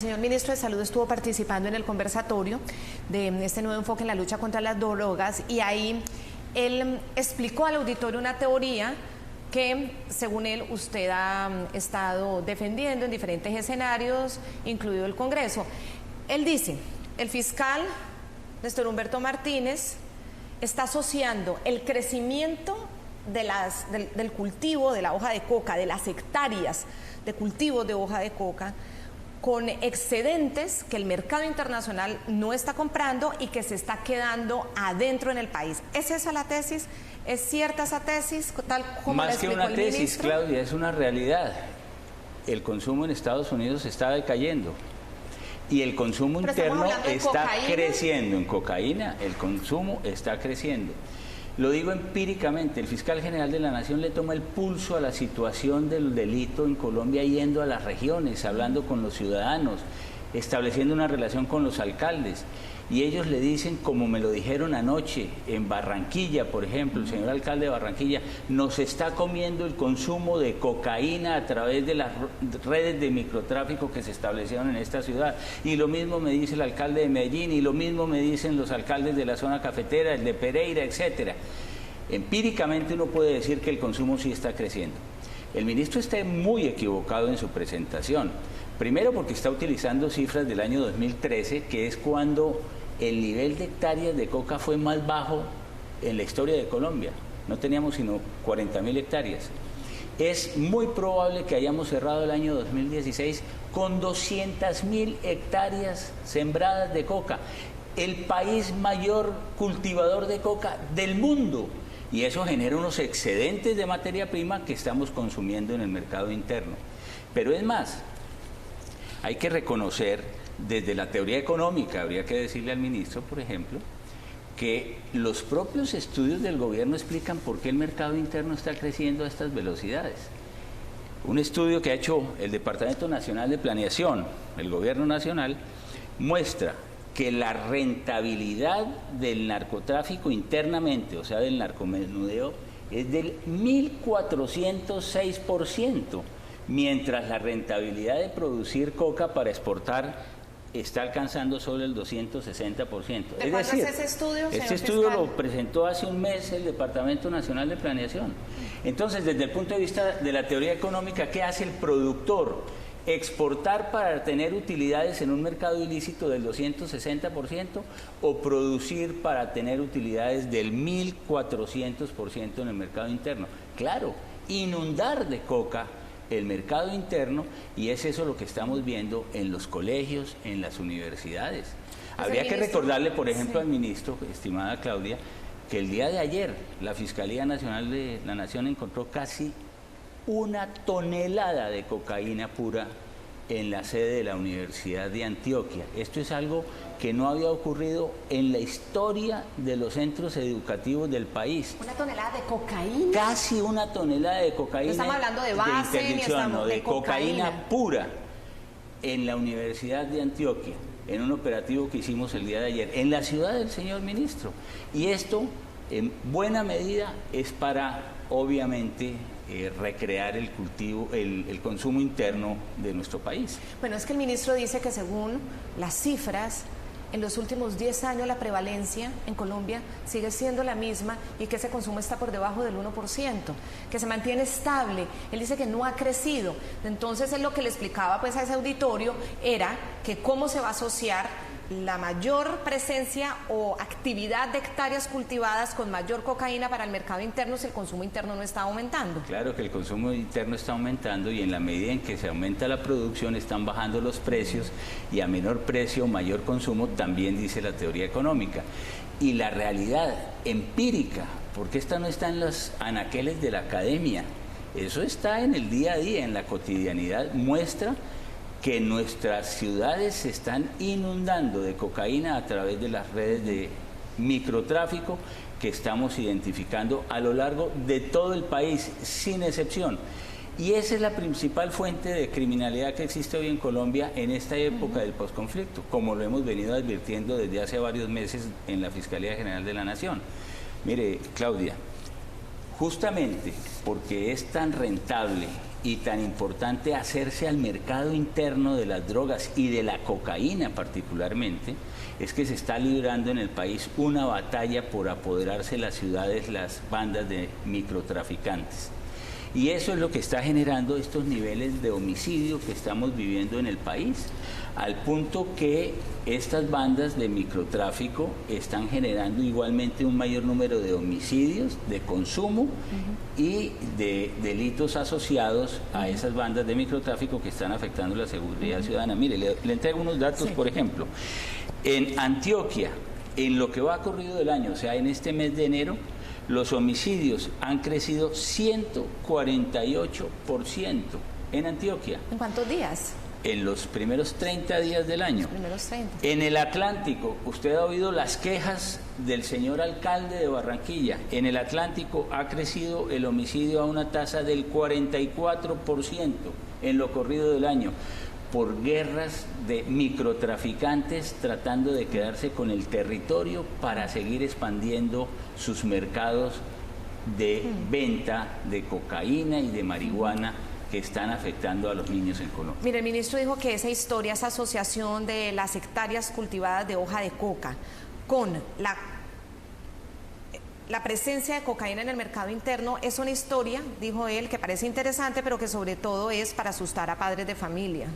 El señor ministro de Salud estuvo participando en el conversatorio de este nuevo enfoque en la lucha contra las drogas y ahí él explicó al auditorio una teoría que, según él, usted ha estado defendiendo en diferentes escenarios, incluido el Congreso. Él dice, el fiscal Néstor Humberto Martínez está asociando el crecimiento del cultivo de la hoja de coca, de las hectáreas de cultivo de hoja de coca, con excedentes que el mercado internacional no está comprando y que se está quedando adentro en el país. ¿Es esa la tesis? ¿Es cierta esa tesis, tal como la explicó el ministro? Más que una tesis, Claudia, es una realidad. El consumo en Estados Unidos está decayendo y el consumo interno está creciendo. En cocaína el consumo está creciendo. Lo digo empíricamente, el fiscal general de la Nación le toma el pulso a la situación del delito en Colombia yendo a las regiones, hablando con los ciudadanos, estableciendo una relación con los alcaldes. Y ellos le dicen, como me lo dijeron anoche en Barranquilla, por ejemplo, el señor alcalde de Barranquilla, nos está comiendo el consumo de cocaína a través de las redes de microtráfico que se establecieron en esta ciudad. Y lo mismo me dice el alcalde de Medellín, y lo mismo me dicen los alcaldes de la zona cafetera, el de Pereira, etcétera. Empíricamente uno puede decir que el consumo sí está creciendo. El ministro está muy equivocado en su presentación. Primero porque está utilizando cifras del año 2013, que es cuando el nivel de hectáreas de coca fue más bajo en la historia de Colombia. No teníamos sino 40.000 hectáreas. Es muy probable que hayamos cerrado el año 2016 con 200.000 hectáreas sembradas de coca. El país mayor cultivador de coca del mundo. Y eso genera unos excedentes de materia prima que estamos consumiendo en el mercado interno. Pero es más, hay que reconocer desde la teoría económica, habría que decirle al ministro, por ejemplo, que los propios estudios del gobierno explican por qué el mercado interno está creciendo a estas velocidades. Un estudio que ha hecho el Departamento Nacional de Planeación, el Gobierno Nacional, muestra que la rentabilidad del narcotráfico internamente, o sea, del narcomenudeo, es del 1.406%, mientras la rentabilidad de producir coca para exportar está alcanzando solo el 260%. ¿De cuándo es ese estudio, este estudio lo presentó hace un mes el Departamento Nacional de Planeación. Entonces, desde el punto de vista de la teoría económica, ¿qué hace el productor? ¿Exportar para tener utilidades en un mercado ilícito del 260% o producir para tener utilidades del 1.400% en el mercado interno? Claro, inundar de coca el mercado interno, y es eso lo que estamos viendo en los colegios, en las universidades. Habría que recordarle, por ejemplo, al ministro, estimada Claudia, que el día de ayer la Fiscalía Nacional de la Nación encontró casi 1 tonelada de cocaína pura en la sede de la Universidad de Antioquia. Esto es algo que no había ocurrido en la historia de los centros educativos del país. ¿1 tonelada de cocaína? Casi 1 tonelada de cocaína. No estamos hablando de base, ni estamos de cocaína pura en la Universidad de Antioquia, en un operativo que hicimos el día de ayer, en la ciudad del señor ministro. Y esto, en buena medida, es para, obviamente, recrear el cultivo, el consumo interno de nuestro país. Bueno, es que el ministro dice que según las cifras, en los últimos 10 años la prevalencia en Colombia sigue siendo la misma y que ese consumo está por debajo del 1%, que se mantiene estable. Él dice que no ha crecido. Entonces, él lo que le explicaba pues a ese auditorio era que cómo se va a asociar la mayor presencia o actividad de hectáreas cultivadas con mayor cocaína para el mercado interno si el consumo interno no está aumentando. Claro que el consumo interno está aumentando y en la medida en que se aumenta la producción están bajando los precios y a menor precio, mayor consumo, también dice la teoría económica. Y la realidad empírica, porque esta no está en los anaqueles de la academia, eso está en el día a día, en la cotidianidad, muestra que nuestras ciudades se están inundando de cocaína a través de las redes de microtráfico que estamos identificando a lo largo de todo el país, sin excepción. Y esa es la principal fuente de criminalidad que existe hoy en Colombia en esta época del posconflicto, como lo hemos venido advirtiendo desde hace varios meses en la Fiscalía General de la Nación. Mire, Claudia, justamente porque es tan rentable y tan importante hacerse al mercado interno de las drogas y de la cocaína particularmente, es que se está librando en el país una batalla por apoderarse de las ciudades, las bandas de microtraficantes. Y eso es lo que está generando estos niveles de homicidio que estamos viviendo en el país, al punto que estas bandas de microtráfico están generando igualmente un mayor número de homicidios, de consumo y de delitos asociados a esas bandas de microtráfico que están afectando la seguridad ciudadana. Mire, le entrego unos datos, por ejemplo. En Antioquia, en lo que va corrido del año, o sea, en este mes de enero, los homicidios han crecido 148% en Antioquia. ¿En cuántos días? En los primeros 30 días del año. Los primeros 30. En el Atlántico, usted ha oído las quejas del señor alcalde de Barranquilla. En el Atlántico ha crecido el homicidio a una tasa del 44% en lo corrido del año, por guerras de microtraficantes tratando de quedarse con el territorio para seguir expandiendo sus mercados de venta de cocaína y de marihuana que están afectando a los niños en Colombia. Mire, el ministro dijo que esa historia, esa asociación de las hectáreas cultivadas de hoja de coca con la presencia de cocaína en el mercado interno es una historia, dijo él, que parece interesante, pero que sobre todo es para asustar a padres de familia.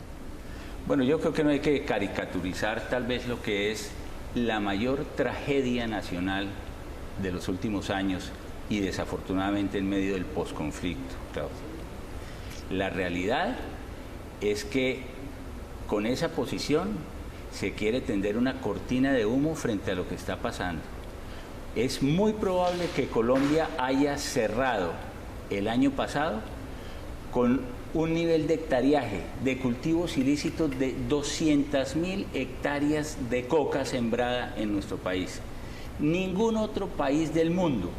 Bueno, yo creo que no hay que caricaturizar tal vez lo que es la mayor tragedia nacional de los últimos años y desafortunadamente en medio del posconflicto, Claudia. La realidad es que con esa posición se quiere tender una cortina de humo frente a lo que está pasando. Es muy probable que Colombia haya cerrado el año pasado con un nivel de hectareaje de cultivos ilícitos de 200.000 hectáreas de coca sembrada en nuestro país. Ningún otro país del mundo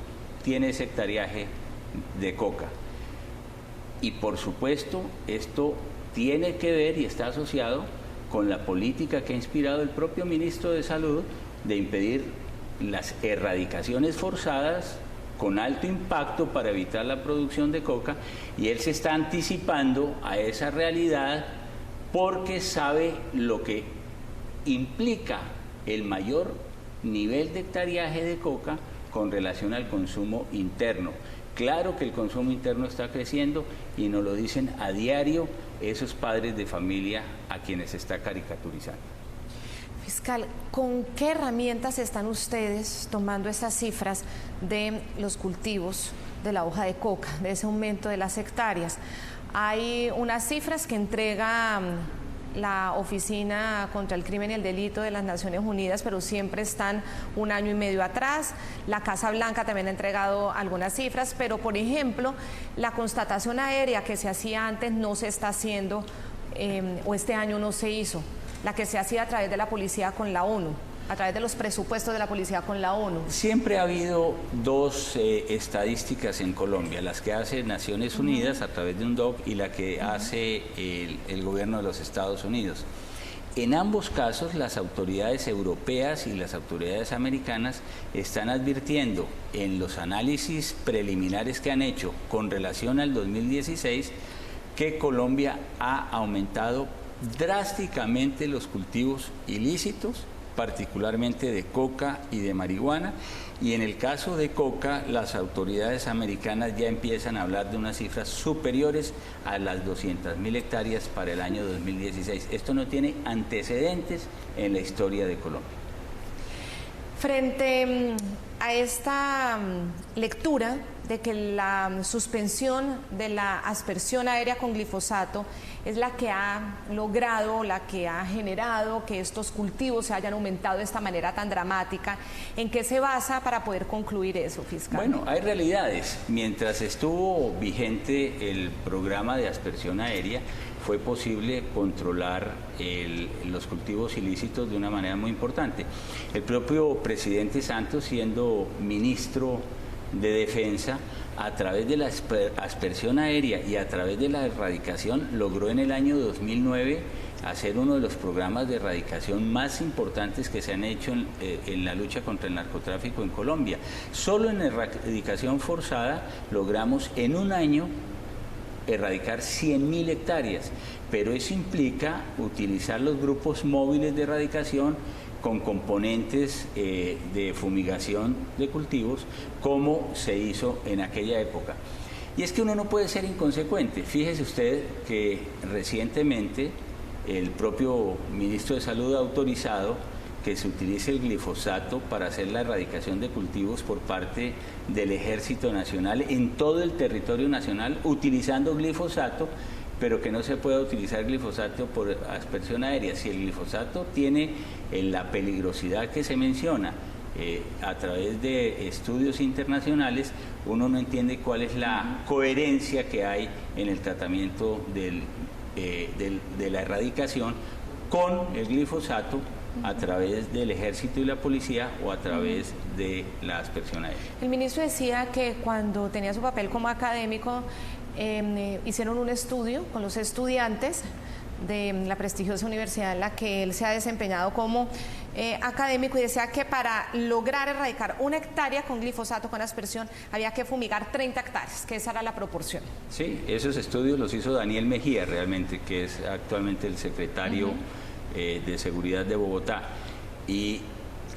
tiene ese hectareaje de coca. Y por supuesto, esto tiene que ver y está asociado con la política que ha inspirado el propio ministro de Salud de impedir las erradicaciones forzadas con alto impacto para evitar la producción de coca, y él se está anticipando a esa realidad porque sabe lo que implica el mayor nivel de hectareaje de coca con relación al consumo interno. Claro que el consumo interno está creciendo y nos lo dicen a diario esos padres de familia a quienes se está caricaturizando. Fiscal, ¿con qué herramientas están ustedes tomando esas cifras de los cultivos de la hoja de coca, de ese aumento de las hectáreas? Hay unas cifras que entrega la Oficina contra el Crimen y el Delito de las Naciones Unidas, pero siempre están un año y medio atrás. La Casa Blanca también ha entregado algunas cifras, pero por ejemplo, la constatación aérea que se hacía antes no se está haciendo, o este año no se hizo, la que se hacía a través de la policía con la ONU, a través de los presupuestos de la policía con la ONU. Siempre ha habido dos estadísticas en Colombia, las que hace Naciones Unidas a través de un DOC y la que hace el gobierno de los Estados Unidos. En ambos casos, las autoridades europeas y las autoridades americanas están advirtiendo en los análisis preliminares que han hecho con relación al 2016 que Colombia ha aumentado drásticamente los cultivos ilícitos, particularmente de coca y de marihuana, y en el caso de coca las autoridades americanas ya empiezan a hablar de unas cifras superiores a las 200.000 hectáreas para el año 2016. Esto no tiene antecedentes en la historia de Colombia. Frente a esta lectura de que la suspensión de la aspersión aérea con glifosato es la que ha logrado, la que ha generado que estos cultivos se hayan aumentado de esta manera tan dramática, ¿en qué se basa para poder concluir eso, fiscal? Bueno, hay realidades. Mientras estuvo vigente el programa de aspersión aérea, fue posible controlar los cultivos ilícitos de una manera muy importante. El propio presidente Santos, siendo ministro de Defensa, a través de la aspersión aérea y a través de la erradicación, logró en el año 2009 hacer uno de los programas de erradicación más importantes que se han hecho en la lucha contra el narcotráfico en Colombia. Solo en erradicación forzada logramos en un año erradicar 100.000 hectáreas, pero eso implica utilizar los grupos móviles de erradicación con componentes de fumigación de cultivos, como se hizo en aquella época. Y es que uno no puede ser inconsecuente. Fíjese usted que recientemente el propio ministro de Salud ha autorizado que se utilice el glifosato para hacer la erradicación de cultivos por parte del Ejército Nacional en todo el territorio nacional, utilizando glifosato, pero que no se pueda utilizar glifosato por aspersión aérea. Si el glifosato tiene la peligrosidad que se menciona a través de estudios internacionales, uno no entiende cuál es la coherencia que hay en el tratamiento de la erradicación con el glifosato a través del ejército y la policía o a través de la aspersión aérea. El ministro decía que cuando tenía su papel como académico hicieron un estudio con los estudiantes de la prestigiosa universidad en la que él se ha desempeñado como académico, y decía que para lograr erradicar 1 hectárea con glifosato con aspersión había que fumigar 30 hectáreas, que esa era la proporción. Sí, esos estudios los hizo Daniel Mejía realmente, que es actualmente el secretario de Seguridad de Bogotá, y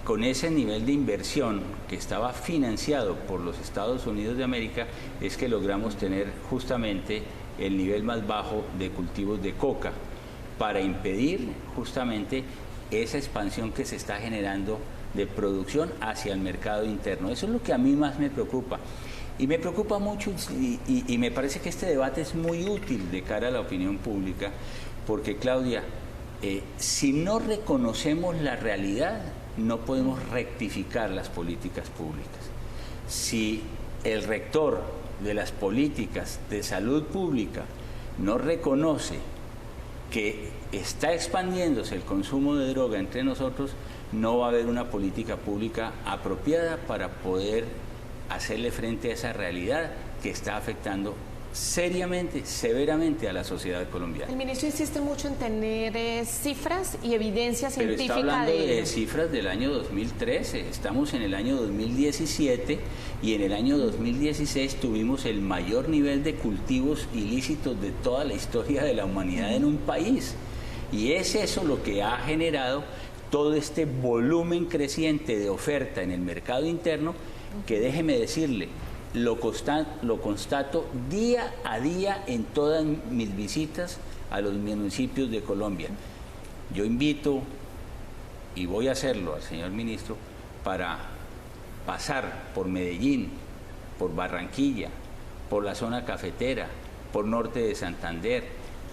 con ese nivel de inversión que estaba financiado por los Estados Unidos de América es que logramos tener justamente el nivel más bajo de cultivos de coca para impedir justamente esa expansión que se está generando de producción hacia el mercado interno. Eso es lo que a mí más me preocupa. Y me preocupa mucho y me parece que este debate es muy útil de cara a la opinión pública, porque, Claudia, si no reconocemos la realidad, no podemos rectificar las políticas públicas. Si el rector de las políticas de salud pública no reconoce que está expandiéndose el consumo de droga entre nosotros, no va a haber una política pública apropiada para poder hacerle frente a esa realidad que está afectando seriamente, severamente a la sociedad colombiana. El ministro insiste mucho en tener cifras y evidencia científica. Pero está hablando de cifras del año 2013, estamos en el año 2017 y en el año 2016 tuvimos el mayor nivel de cultivos ilícitos de toda la historia de la humanidad en un país. Y es eso lo que ha generado todo este volumen creciente de oferta en el mercado interno, que déjeme decirle, lo constato día a día en todas mis visitas a los municipios de Colombia. Yo invito, y voy a hacerlo al señor ministro, para pasar por Medellín, por Barranquilla, por la zona cafetera, por norte de Santander,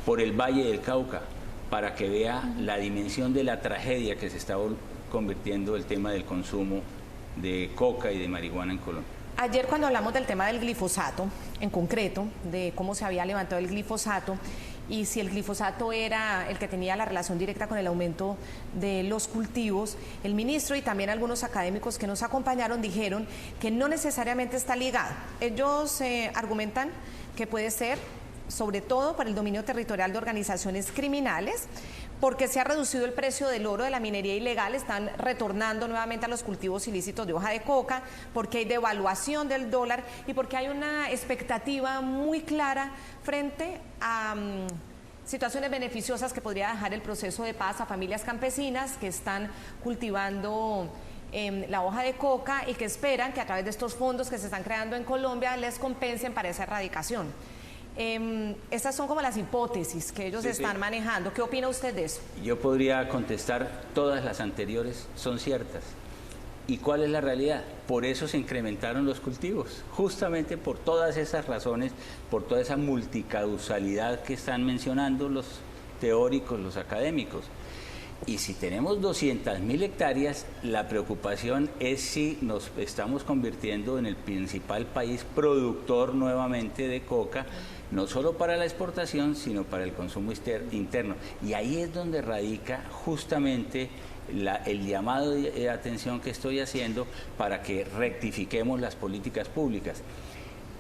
por el Valle del Cauca, para que vea la dimensión de la tragedia que se está convirtiendo el tema del consumo de coca y de marihuana en Colombia. Ayer, cuando hablamos del tema del glifosato, en concreto, de cómo se había levantado el glifosato y si el glifosato era el que tenía la relación directa con el aumento de los cultivos, el ministro y también algunos académicos que nos acompañaron dijeron que no necesariamente está ligado. Ellos argumentan que puede ser, sobre todo, para el dominio territorial de organizaciones criminales, porque se ha reducido el precio del oro de la minería ilegal, están retornando nuevamente a los cultivos ilícitos de hoja de coca, porque hay devaluación del dólar y porque hay una expectativa muy clara frente a situaciones beneficiosas que podría dejar el proceso de paz a familias campesinas que están cultivando la hoja de coca y que esperan que a través de estos fondos que se están creando en Colombia les compensen para esa erradicación. Estas son como las hipótesis que ellos están manejando. ¿Qué opina usted de eso? Yo podría contestar, todas las anteriores son ciertas. ¿Y cuál es la realidad? Por eso se incrementaron los cultivos, justamente por todas esas razones, por toda esa multicausalidad que están mencionando los teóricos, los académicos. Y si tenemos 200.000 hectáreas, la preocupación es si nos estamos convirtiendo en el principal país productor nuevamente de coca, no solo para la exportación, sino para el consumo interno. Y ahí es donde radica justamente el llamado de atención que estoy haciendo para que rectifiquemos las políticas públicas.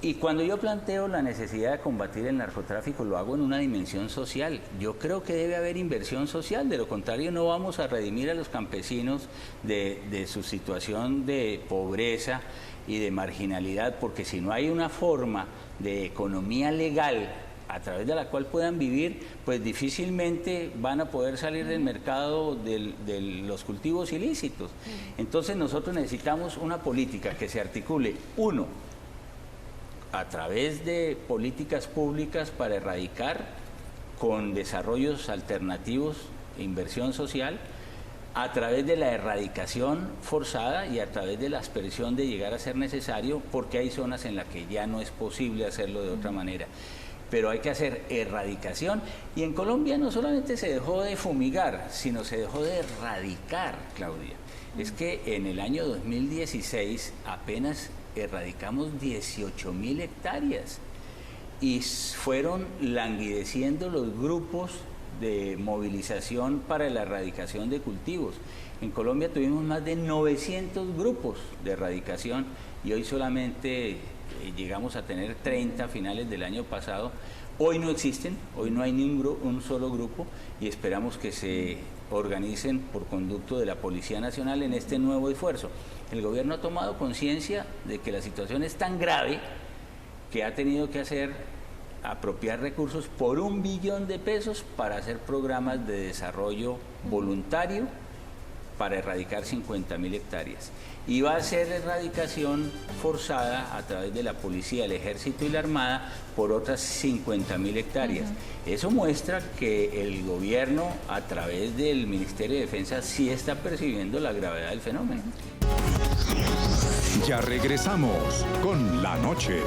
Y cuando yo planteo la necesidad de combatir el narcotráfico, lo hago en una dimensión social. Yo creo que debe haber inversión social, de lo contrario no vamos a redimir a los campesinos de su situación de pobreza y de marginalidad, porque si no hay una forma de economía legal a través de la cual puedan vivir, pues difícilmente van a poder salir del mercado de los cultivos ilícitos. Entonces nosotros necesitamos una política que se articule, uno, a través de políticas públicas para erradicar con desarrollos alternativos, inversión social, a través de la erradicación forzada y a través de la aspersión de llegar a ser necesario, porque hay zonas en las que ya no es posible hacerlo de otra manera. Pero hay que hacer erradicación, y en Colombia no solamente se dejó de fumigar, sino se dejó de erradicar, Claudia. Es que en el año 2016 apenas erradicamos 18.000 hectáreas y fueron languideciendo los grupos de movilización para la erradicación de cultivos. En Colombia tuvimos más de 900 grupos de erradicación y hoy solamente llegamos a tener 30 a finales del año pasado. Hoy no existen, hoy no hay ni un solo grupo, y esperamos que se organicen por conducto de la Policía Nacional en este nuevo esfuerzo. El gobierno ha tomado conciencia de que la situación es tan grave que ha tenido que apropiar recursos por $1 billón para hacer programas de desarrollo voluntario para erradicar 50.000 hectáreas. Y va a ser erradicación forzada a través de la policía, el ejército y la armada por otras 50.000 hectáreas. Eso muestra que el gobierno, a través del Ministerio de Defensa, sí está percibiendo la gravedad del fenómeno. Ya regresamos con La Noche.